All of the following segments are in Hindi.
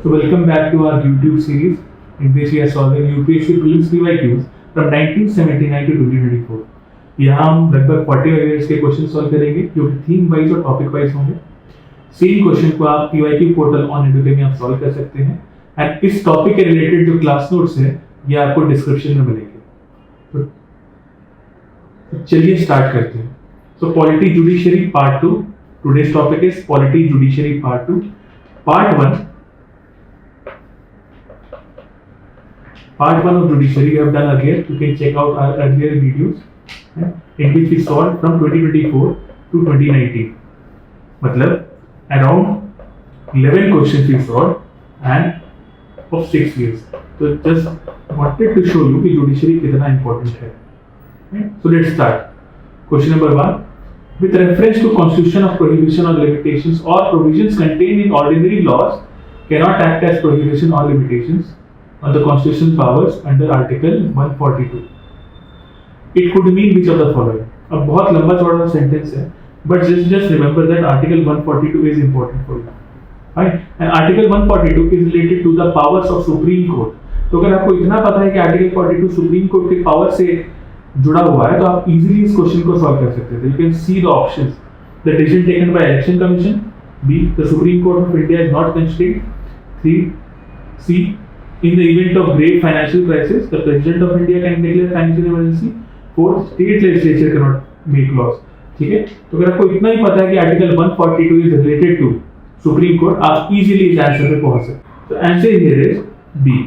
So welcome back to our YouTube series in which we are solving UPSC prelims PYQs from 1979 to 2024. यहाँ हम लगभग 40 ईयर्स के क्वेश्चन सॉल्व करेंगे जो कि थीम वाइज और टॉपिक वाइज होंगे। सेम क्वेश्चन को आप PYQ पोर्टल ऑन एडुके में आप सॉल्व कर सकते हैं एंड इस टॉपिक के रिलेटेड जो क्लास नोट्स है ये आपको डिस्क्रिप्शन में मिलेंगे। तो चलिए स्टार्ट करते हैं। So polity judiciary part 2. Today's topic is polity judiciary part 2. Part 1. Part 1 of judiciary we have done earlier. You can check out our earlier videos in which we solved from 2024 to 2019. मतलब around 11 questions we solved and of 6 years. So just wanted to show you कि judiciary कितना important है. So let's start. Question number 1. With reference to constitution of prohibition or limitations or provisions contained in ordinary laws cannot act as prohibition or limitations on the constitutional powers under Article 142. It could mean which of the following? अब बहुत लंबा चौड़ा सेंटेंस है, but just remember that Article 142 is important for you. Right? And Article 142 is related to the powers of Supreme Court. तो अगर आपको इतना पता है कि Article 42 सुप्रीम कोर्ट के पावर से जुड़ा हुआ है तो आप इजीली इस क्वेश्चन को सॉल्व कर सकते थे। You can see the options. The decision taken by election commission, B the supreme court of India is not constrained, C in the event of grave financial crisis the president of India can declare financial emergency, fourth state legislature can not make laws. ठीक है, तो अगर आपको इतना ही पता है कि article 142 is related to supreme court, आप इजीली इस आंसर पे पहुंच सकते हैं। तो आंसर हियर इज बी।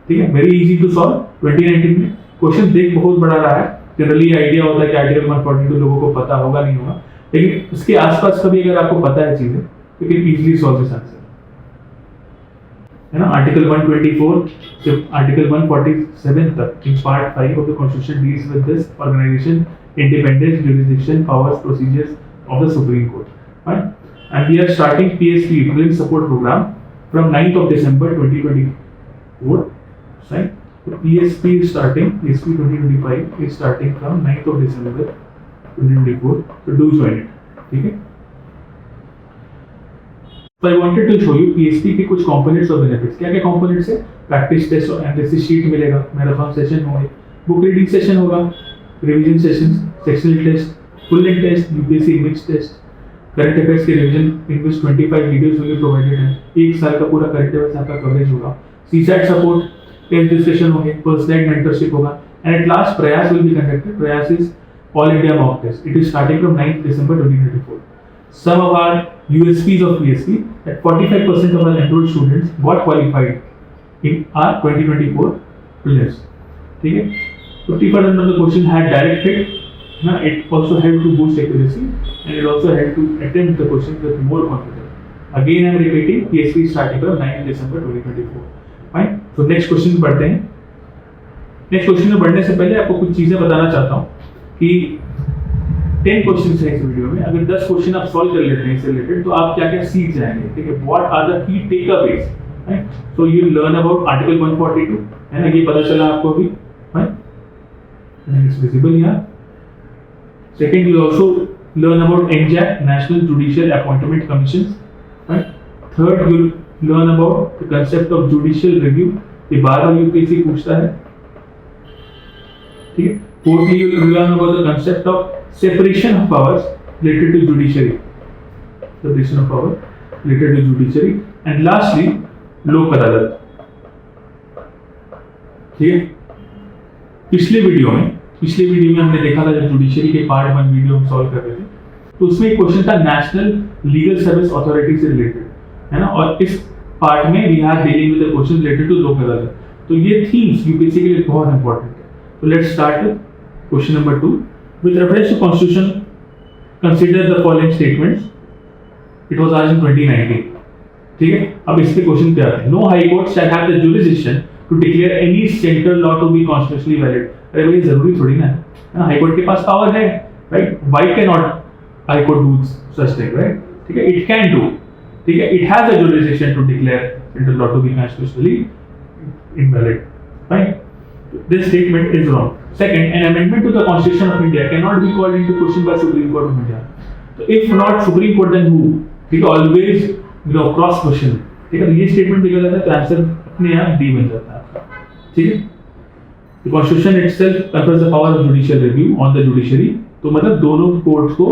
ठीक है, वेरी इजी टू सॉल्व। 2019 में क्वेश्चन देख बहुत बड़ा रहा है। जनरली आइडिया होता है कि आर्टिकल 142 लोगों को पता होगा नहीं होगा, लेकिन उसके आसपास कभी अगर आपको पता है चीजें तो you can easily solve this answer, है ना। आर्टिकल 124 से आर्टिकल 147 तक in part 5 of the constitution deals with this organisation, independence, jurisdiction, powers, procedures of the supreme court, right. And we are starting PSP prelim support programme from 9th of December 2024, right? PSP is starting, PSP 2025 is starting from 9th of December 2024. So do join it. ठीक है? So I wanted to show you PSP के कुछ components और benefits. क्या क्या components है? Practice test और analysis sheet मिलेगा, marathon session होंगे, book reading session होगा, revision sessions, sectional test, full length test, UPSC mixed test, current affairs के revision in which 25 videos होंगे provided हैं, एक साल का पूरा current affairs आपका coverage होगा, CSAT support, टेस्ट डिस्कशन होंगे, पर्सनलाइज्ड मेंटरशिप होगा and at last Prayas will be conducted. Prayas is all India mock test. It is starting from 9th December 2024. Some of our USPs of PSP that 45% of our enrolled students got qualified in our 2024 prelims. ठीक है, 50% of the question had direct hit. Now it also helped to boost accuracy and it also helped to attempt the question with more confidence. Again I am repeating, PSP starting from 9th December 2024. Fine. तो नेक्स्ट क्वेश्चन पढ़ते हैं। नेक्स्ट क्वेश्चन में बढ़ने से पहले आपको कुछ चीजें बताना चाहता हूँ कि 10 क्वेश्चंस हैं इस वीडियो में। अगर 10 क्वेश्चन आप सॉल्व कर लेते हैं इससे रिलेटेड तो आप क्या क्या सीख जाएंगे। ठीक है, what are the key takeaways, right. So you learn about article 142, है ना, ये पता चला आपको अभी, right, it's visible here. Second, you also learn about NJAC, national judicial appointment commission, right. Third, you learn about the concept of judicial review, ये बार-बार UPSC पूछता है। ठीक है, fourthly you will learn about the concept of separation of powers related to judiciary, separation of power related to judiciary, and lastly लोक अदालत। ठीक है, पिछले वीडियो में हमने देखा था जब जुडिशरी के पार्ट 1 वीडियो हम सॉल्व कर रहे थे तो उसमें एक क्वेश्चन था नेशनल लीगल सर्विस अथॉरिटी से रिलेटेड, है ना, और इस पार्ट में we are dealing with the question related to Lok Adalat. तो ये थीम्स यूपीएससी के लिए बहुत इंपॉर्टेंट है। तो let's start with question number 2। With reference to constitution consider the following statements. It was asked in 2019। ठीक है, अब इस पे क्वेश्चन क्या है। No high court shall have the jurisdiction to declare any central law to be constitutionally valid. अरे भाई जरूरी थोड़ी ना है, हाई कोर्ट के पास पावर है, right. Why can not high court do such thing, right. ठीक है, इट कैन डू। ठीक है, it has a jurisdiction to declare central law to be constitutionally invalid, right? This statement is wrong. Second, an amendment to the Constitution of India cannot be called into question by Supreme Court of India. So if not Supreme Court, then who? ठीक है, always cross question, ठीक है, तो ये स्टेटमेंट देखा जाता है तो आंसर अपने आप डी बन जाता है आपका, ठीक है। The Constitution itself confers the power of judicial review on the judiciary, तो मतलब दोनों कोर्ट्स को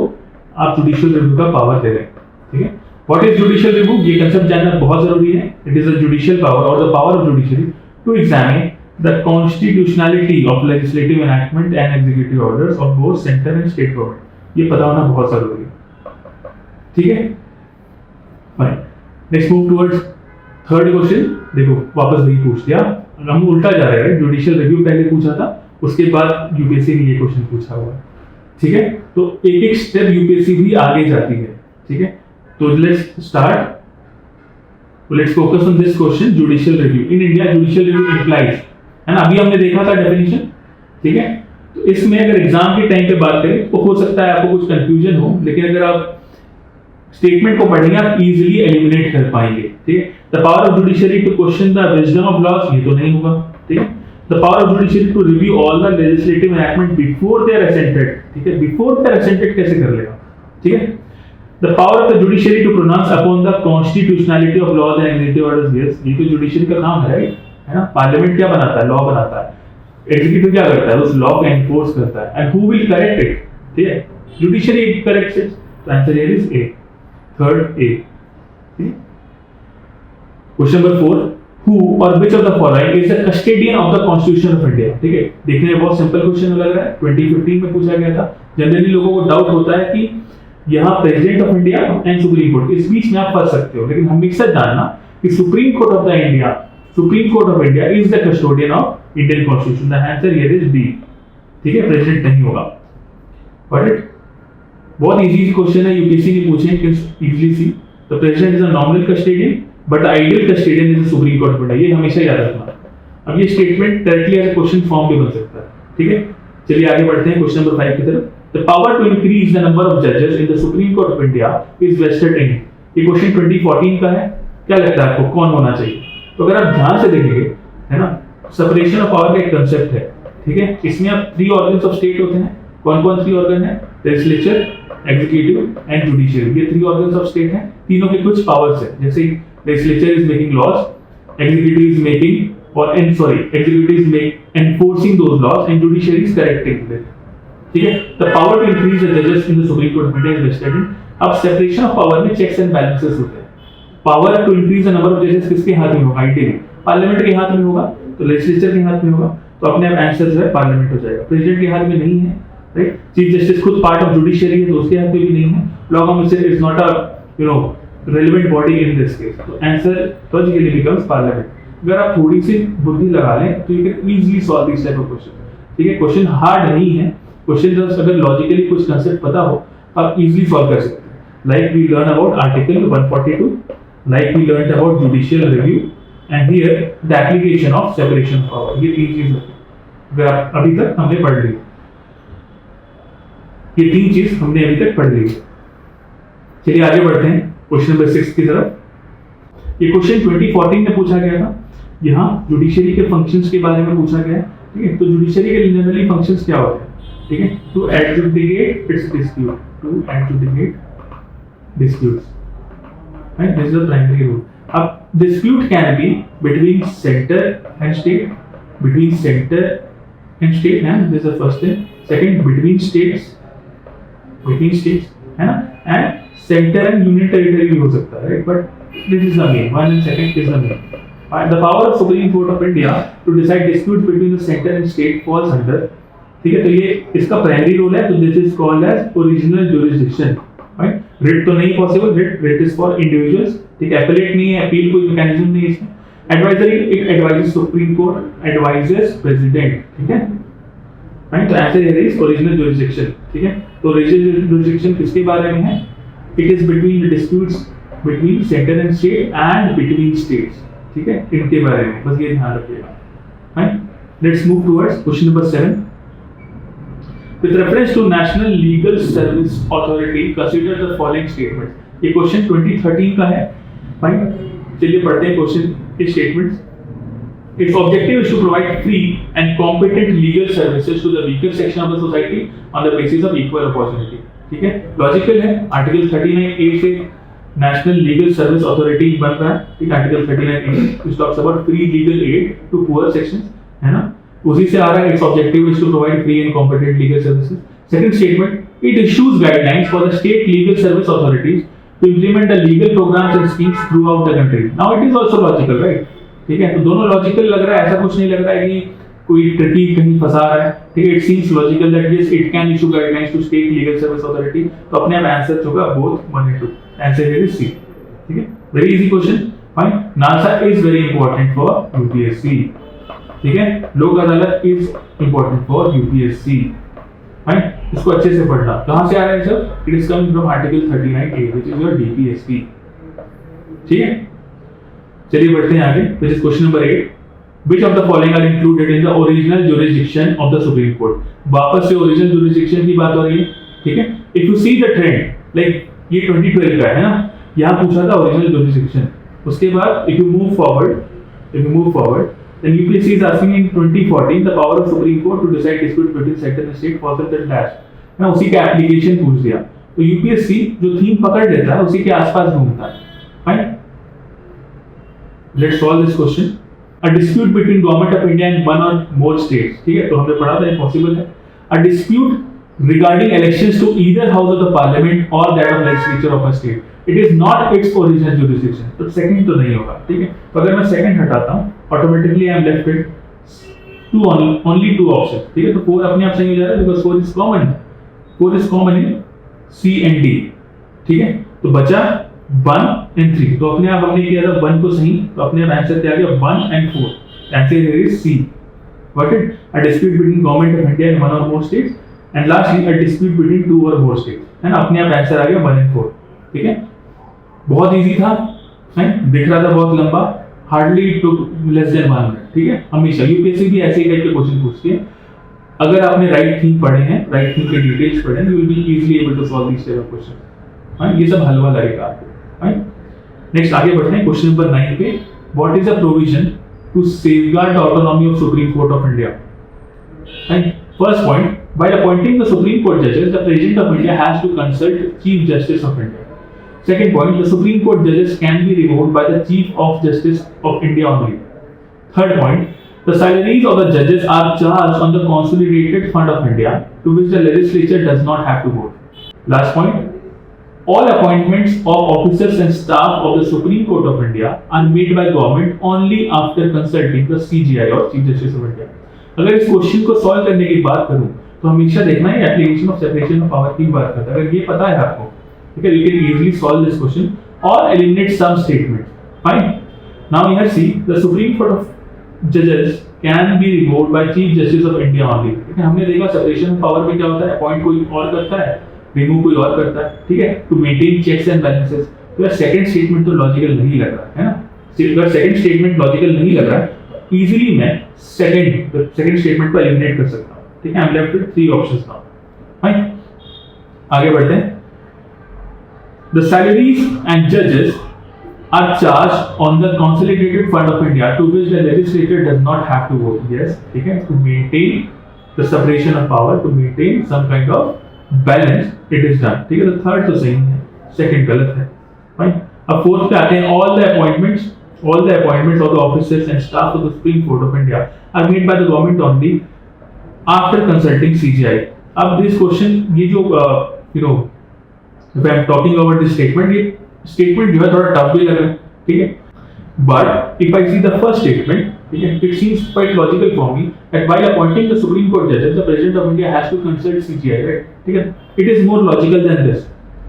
आप जुडिशियल रिव्यू का पावर दे रहे हैं, ठीक है। व्हाट इज जुडिशियल रिव्यू, ये कंसेप्ट जानना बहुत जरूरी है। It is the judicial power और the power of judiciary to examine the constitutionality of legislative enactment and executive orders of both centre and state government. ये पता होना बहुत जरूरी है, ठीक है। Fine, next move towards third question. देखो वापस वही पूछ दिया, हम उल्टा जा रहे हैं। जुडिशियल रिव्यू पहले पूछा था, उसके बाद यूपीएससी ने ये क्वेश्चन पूछा हुआ है, ठीक है। तो एक एक स्टेप यूपीएससी भी आगे जाती है, ठीक है। तो let's start, let's focus on this question, judicial review in India. Judicial review implies, है ना, अभी हमने देखा था डेफिनेशन, ठीक है। तो इसमें अगर एग्जाम के टाइम पे बात करें तो हो सकता है आपको कुछ कंफ्यूजन हो, लेकिन अगर आप स्टेटमेंट को पढ़ेंगे आप इजीली एलिमिनेट कर पाएंगे, ठीक है। The power of judiciary to question the wisdom of laws, ये तो नहीं होगा, ठीक है। The power of judiciary to review all the legislative enactment before they are assented, ठीक है। बिफोर दे आर असेंटेड कैसे कर लेगा, ठीक है। The power of the judiciary to pronounce upon the constitutionality of laws and executive orders, yes, ये तो जुडिशरी का काम है, राइट, है ना। पार्लियामेंट क्या बनाता है, लॉ बनाता है, एग्जीक्यूटिव क्या करता है, उस लॉ को एनफोर्स करता है, and who will correct it, ठीक है, जुडिशरी करेक्ट्स इट। तो answer here is a, third A. Question number 4, who or which of the following is the custodian of the constitution of India, ठीक है। देखने में बहुत सिंपल क्वेश्चन लग रहा है, 2015 में पूछा गया था। जनरली लोगों को डाउट होता है कि यहाँ president of India and supreme court, इस बीच में आप फंस सकते हो, लेकिन हमेशा जानना कि supreme court of the India, supreme court of India is the custodian of Indian constitution. The answer here is B, ठीक है, प्रेसिडेंट नहीं होगा। गॉट इट, बहुत इजी क्वेश्चन है, यूपीएससी ने पूछे, easily C. The president is a nominal custodian but the ideal custodian is the supreme court of India, ये हमेशा याद रखना। अब ये statement directly as a question form भी बन सकता है, ठीक है। चलिए आगे बढ़ते हैं क्वेश्चन नंबर 5 की तरफ। The power to increase the number of जजेस in the supreme court of India is vested in, ये क्वेश्चन 2014 का है। क्या लगता है आपको कौन होना चाहिए? तो अगर आप ध्यान से देखेंगे, है ना, सेपरेशन ऑफ पावर का एक कंसेप्ट है, ठीक है। इसमें अब 3 ऑर्गन्स ऑफ स्टेट होते हैं। कौन कौन 3 ऑर्गन है? लेजिस्लेचर, एग्जीक्यूटिव एंड जुडिशियरी, ये 3 ऑर्गन्स ऑफ स्टेट हैं। तीनों के कुछ पावर्स है, जैसे legislature is making laws, executive is making executive is enforcing those laws and judiciary is correcting them, ठीक है। the power to increase the judges in the Supreme Court of India is vested in, अब separation of power में checks and balances होते हैं। power to increase the number of judges किसके हाथ में होगा? आइडियली पार्लियामेंट के हाथ में होगा, तो लेजिस्लेचर के हाथ में होगा, तो अपने आप आंसर जो है पार्लियामेंट हो जाएगा। प्रेसिडेंट के हाथ में नहीं है, राइट। चीफ जस्टिस खुद पार्ट ऑफ जुडिशियरी है, तो उसके हाथ में भी नहीं है। Law council is not a relevant body in this case, तो answer logically becomes parliament। अगर आप थोड़ी सी बुद्धि लगा लें तो you can easily solve this type of question, ठीक है। क्वेश्चन हार्ड नहीं है, क्वेश्चन जस्ट अगर लॉजिकली कुछ कंसेप्ट पता हो आप इजीली सॉल्व कर सकते हैं। Like we learn about article 142, like we learn about judicial review and here the application of separation of power, ये 3 चीज अगर आप अभी तक हमने पढ़ ली, ये 3 चीज हमने अभी तक पढ़ ली। चलिए आगे बढ़ते हैं क्वेश्चन नंबर 6 की तरफ। ये क्वेश्चन 2014 में पूछा गया था। यहाँ जुडिशरी के फंक्शंस के बारे में पूछा गया है, ठीक है। तो जुडिशरी के जनरली फंक्शंस क्या होते हैं, ठीक है? To adjudicate its dispute, to adjudicate disputes, right, this is the primary rule. अब dispute can be between centre and state, between centre and state, है, this is the first thing. Second, between states, है ना, and centre and union territory भी हो सकता है, right, but this is the main one and second is the main. The power of Supreme court of India to decide disputes between the centre and state falls under, ठीक है। तो ये इसका प्राइमरी रोल है, तो this is called as original jurisdiction, right. Writ तो नहीं possible, writ is for individuals, ठीक है। एपेलेट नहीं है, अपील कोई मैकेनिज्म नहीं है इसमें। Advisory, it advises supreme court, advises president, ठीक है, राइट। तो answer here is original jurisdiction, ठीक है। तो ओरिजिनल ज्यूरिसडिक्शन किसके बारे में है? It is between the disputes between center and state and between states, ठीक है, इनके बारे में बस ये ध्यान रखिएगा, right? Let's move towards question number 7. With reference to National Legal Service Authority, consider the following statements. ये क्वेश्चन 2013 का है, right? चलिए पढ़ते हैं क्वेश्चन के statements. Its objective is to provide free and competent legal services to the weaker section of the society on the basis of equal opportunity, ठीक है। लॉजिकल है, आर्टिकल 39A से नेशनल लीगल सर्विस अथॉरिटी बन रहा है, ठीक है, article 39A which talks about free legal aid to poor sections, है ना, उसी से आ रहा है. Its objective is to provide free and competent legal services. Second statement, it issues guidelines for the state legal service authorities to implement the legal programs and schemes throughout the country. Now it is also logical, right? ठीक है, तो दोनों लॉजिकल लग रहा है, ऐसा कुछ नहीं लग रहा है कि कोई ट्रिकी कहीं फंसा रहा है. ठीक है, it seems logical that yes it can issue guidelines to state legal service authority. तो अपने आप आंसर होगा both 1 and 2. Answer is C. ठीक है, very easy question. Fine. NALSA is very important for UPSC. ठीक है, Lok Adalat is important for UPSC. Fine, इसको अच्छे से पढ़ना. कहां से आ रहा है sir? It is coming from article 39A which is your DPSP. ठीक है, चलिए बढ़ते हैं आगे. Which is question number 8. Which of the following are included in the original jurisdiction of the Supreme Court? वापस से ओरिजिनल जुरिस्डिक्शन की बात हो रही है. ठीक है, if you see the trend, like ये 2012 का है ना, यहाँ पूछा था ओरिजिनल जुरिस्डिक्शन. उसके बाद if you move forward, then UPSC is asking in 2014 the power of Supreme Court to decide dispute between center and state falls under dash. ना उसी का एप्लीकेशन पूछ दिया. तो UPSC जो थीम पकड़ लेता है उसी के आसपास घूमता है. Fine, let's solve this question. A dispute between government of India and one or more states. ठीक है, तो हमने पढ़ा था impossible है. A dispute regarding elections to either house of the parliament or that of legislature of a state. It is not its original jurisdiction. तो second तो नहीं होगा. ठीक है, तो अगर मैं second हटाता हूँ, automatically I am left with only two options. ठीक है, तो 4 अपने आप सही हो जा रहा है because 4 is common. 4 is common in C and D. ठीक है, तो बचा 1 and 3. तो अपने आप हमने किया था 1 को सही, तो अपने आप आंसर क्या आ गया 1 and 4. Answer here is C. Got it? A dispute between government of India and one or more states, and lastly a dispute between 2 or more states. है ना, अपने आप आंसर आ गया 1 and 4. ठीक है, बहुत इजी था. है, दिख रहा था बहुत लंबा. हार्डली टुक लेस देन 1 मिनट. ठीक है, हमेशा यूपीएससी भी ऐसे ही टाइप के क्वेश्चन पूछती है. अगर आपने राइट थिंग पढ़े हैं, राइट थिंग के डिटेल्स पढ़े हैं, you will be easily able to solve this type of question. हां, ये सब हलवा लगेगा आपको. नेक्स्ट आगे बढ़ते हैं क्वेश्चन नंबर 9 पे. What is the provision to safeguard the autonomy of Supreme court of India? First point, while appointing the supreme court जजेस the president of India has to consult chief justice of India. Second point, the supreme court जजेस can be removed by the chief of justice of India only. Third point, the salaries of the जजेस are charged on the consolidated fund of India to which the legislature does not have to vote. Last point, all appointments of officers and staff of the Supreme Court of India are made by government only after consulting the CJI or Chief Justice of India. अगर इस क्वेश्चन को सॉल्व करने की बात करूं तो हमेशा देखना है application of separation of power की बात करता है. अगर ये पता है आपको, ठीक है, you can easily solve this question or eliminate some statement. Fine. Now here see the Supreme Court of Judges can be removed by Chief Justice of India only. ठीक है, हमने देखा सेपरेशन ऑफ पावर में क्या होता है, अपॉइंट कोई और करता है, रिमूव कोई और करता है. ठीक है, to maintain checks and balances. तो यार सेकंड स्टेटमेंट तो लॉजिकल नहीं लग रहा है ना. अगर सेकंड स्टेटमेंट लॉजिकल नहीं लग रहा है, इजीली मैं सेकंड स्टेटमेंट को एलिमिनेट कर सकता हूं. ठीक है, I am left with 3 options now. Fine, आगे बढ़ते हैं. द सैलरीज एंड जजेस are charged on the consolidated fund of India to which the legislature does not have to vote. Yes, ठीक है, to maintain the separation of power, to maintain some kind of balance, it is done. ठीक है, तो थर्ड तो सही है, सेकंड गलत है. फाइन, अब फोर्थ पे आते हैं. All the appointments of the officers and staff of the supreme court of India are made by the government only after consulting CJI. अब दिस क्वेश्चन, ये जो you know if I am talking about this statement, ये स्टेटमेंट जो है थोड़ा टफ भी लग रहा है. ठीक है, but if I see the first statement, it seems quite logical for me that while appointing the Supreme Court judges, the President of India has to consult CJI, right? ठीक है, it is more logical than this,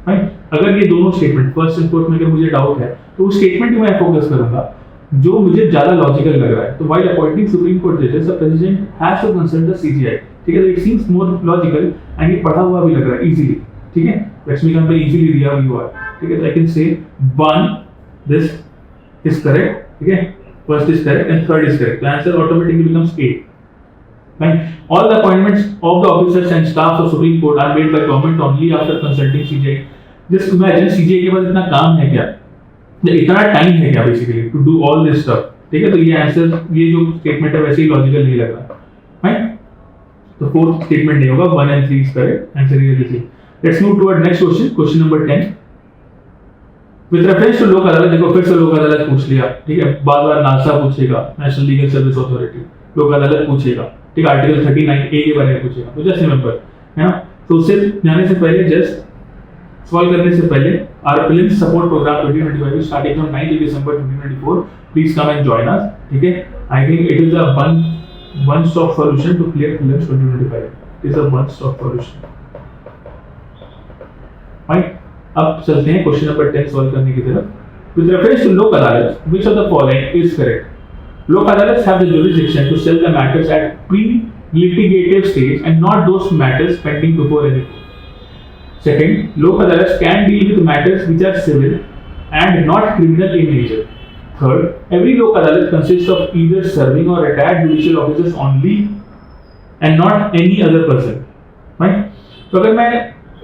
right? अगर ये दोनों स्टेटमेंट फर्स्ट एंड फोर्थ में अगर मुझे डाउट है तो उस स्टेटमेंट में मैं फोकस करूंगा जो मुझे ज्यादा लॉजिकल लग रहा है. तो while appointing Supreme Court judges, the President has to consult the CJI. ठीक है, तो it seems more logical and ये पढ़ा हुआ भी लग रहा है easily. ठीक है, लक्ष्मीकांत पे easily दिया हुआ है. ठीक है, तो I can say 1 this is correct. ठीक है, first is correct and third is correct. The answer automatically becomes A. Fine. All the appointments of the officers and staff of Supreme Court are made by government only after consulting CJI. Just imagine CJI के पास इतना काम है क्या, इतना टाइम है क्या basically to do all this stuff. ठीक है, तो ये आंसर, ये जो स्टेटमेंट है वैसे ही लॉजिकल नहीं लग रहा. फाइन, तो फोर्थ स्टेटमेंट नहीं होगा. 1 and 3 is correct. Answer is this. Let's move toward next question. Question number 10. With reference to Lok Adalat, देखो फिर से लोक अदालत पूछ लिया, ठीक है, बार बार नासा पूछेगा, नेशनल लीगल सर्विस अथॉरिटी, लोक अदालत पूछेगा, ठीक है, आर्टिकल 39A के बारे में पूछेगा, तो जस्ट रिमेंबर, है ना। तो उससे जाने से पहले, जस्ट सॉल्व करने से पहले, our prelims support program 2025 starting from 9 December 2024, please come and join us, ठीक है। I think it is a one stop solution to clear prelims 2025, it is a one stop solution, right. अब चलते हैं क्वेश्चन नंबर 10 सॉल्व करने की तरफ। विद रेफरेंस टू लोक अदालत, which of the following is correct? Local adalats have the jurisdiction to settle the matters at pre-litigative stage and not those matters pending before any court. Second, local adalats can deal with matters which are civil and not criminal in nature. Third, every local adalat consists of either serving or retired judicial officers only and not any other person. Right? तो अगर मैं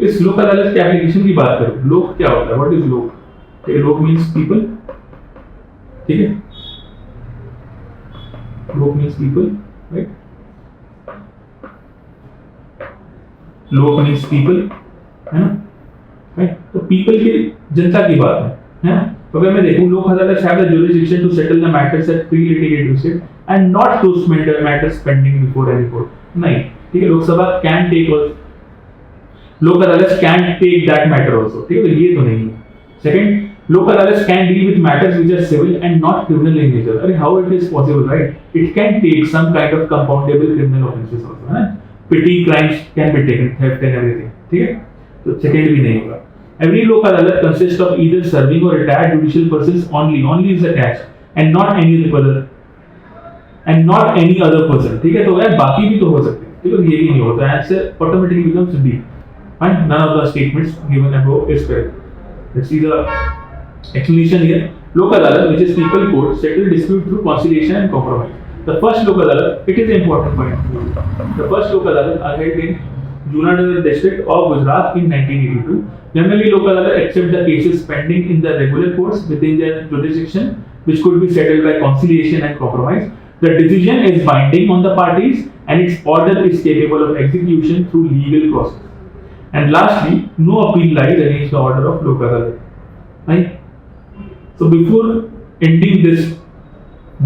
इस लोक अदालत के एप्लीकेशन की बात करूं, लोक क्या होता है? What is लोक? लोक means people, ठीक है? लोक means people, right? लोक means people, है ना? right? तो people की जनता की बात है ना? तो अगर मैं देखूं, लोक अदालत have the jurisdiction to settle the matters at pre-litigative stage and not those matters pending before any court. नहीं, ठीक है, लोकसभा can take also, लोक अदालत can take that matter also, ठीक है, तो ये तो नहीं है। Second, local adalats can deal with matters which are civil and not criminal in nature. अरे how it is possible, right? It can take some kind of compoundable criminal offences also, है ना? Petty crimes can be taken, theft and everything, ठीक है? तो second भी नहीं होगा। Every local adalat consists of either serving or retired judicial persons only. Only is attached and not any other person, ठीक है? तो यार बाकी भी तो हो सकते हैं, ठीक है? ये भी नहीं होता। Answer automatically becomes B. Fine. None of the statements given above is correct. Let's see the explanation here. Local adalat, which is people court, settle dispute through conciliation and compromise. The first local adalat, it is an important point. The first local adalat are held in Junagadh district of Gujarat in 1982. Generally, local adalat accept the cases pending in the regular courts within their jurisdiction, which could be settled by conciliation and compromise. The decision is binding on the parties, and its order is capable of execution through legal process. And lastly, no appeal lies against the order of local adalat. Right? So before ending this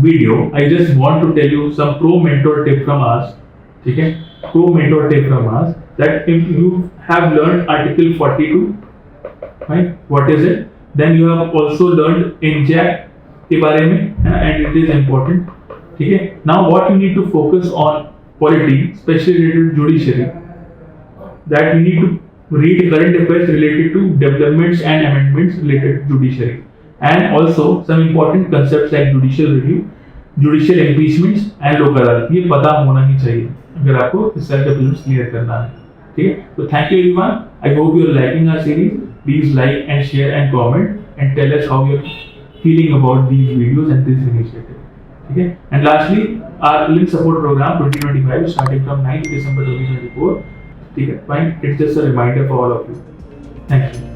video, I just want to tell you some pro mentor tip from us. Okay? Pro mentor tip from us, that if you have learned Article 42, right? What is it? Then you have also learned NJAC के बारे में, and it is important. ठीक है? Now what you need to focus on polity, especially related to judiciary, that you need to read current affairs related to developments and amendments related to judiciary, and also some important concepts like judicial review, judicial impeachments and local अदालत, ये पता होना ही चाहिए अगर आपको इस तरह के प्रीलिम्स क्लियर करना है। ठीक है, तो thank you everyone, I hope you are liking our series. Please like and share and comment and tell us how you are feeling about these videos and this initiative. ठीक है, and lastly our link support program 2025 starting from 9 December 2024. ठीक है, fine, it's just a reminder for all of you. Thank you.